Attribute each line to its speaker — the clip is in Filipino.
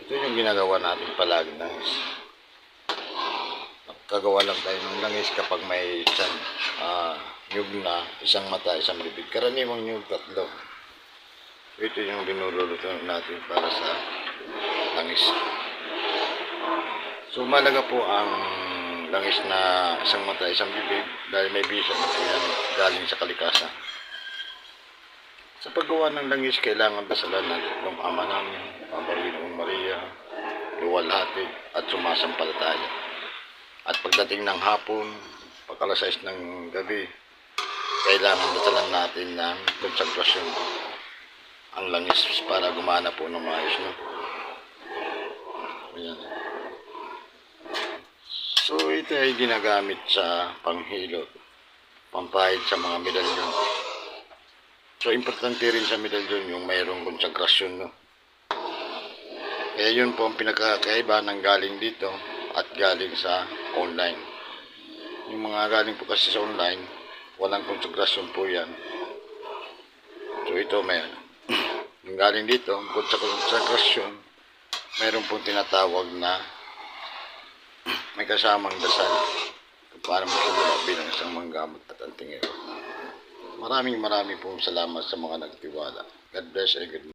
Speaker 1: Ito yung ginagawa natin palagi ng kagawa lang tayo ng langis kapag may isang nyug na, isang mata, isang bibig. Karaniwang nyug, tatlo. So, ito yung linululuto natin para sa langis. So malaga po ang langis na isang mata, isang bibig dahil may bisa na po yan galing sa kalikasan. Sa paggawa ng langis, kailangan dasalan natin ng Ama namin, Panginoong Maria, luwalhati at sumasampalataya. At pagdating ng hapon, pagkalas 6 ng gabi, kailangan dasalan natin ng konsagrasyon ang langis para gumana po ng maayos. No? Ayan. So ito ay ginagamit sa panghilot, pampahid sa mga medalyon. So importante rin sa medalyon yung mayroong konsagrasyon. No? Kaya yun po ang pinakakaiba ng galing dito at galing sa online. Yung mga galing po kasi sa online, walang konsagrasyon po yan. So ito may yung galing dito, konsagrasyon, mayroon pong tinatawag na may kasamang dasal para magsimula bilang isang manggamot at antingero. Maraming pong salamat sa mga nagtiwala. God bless and good night.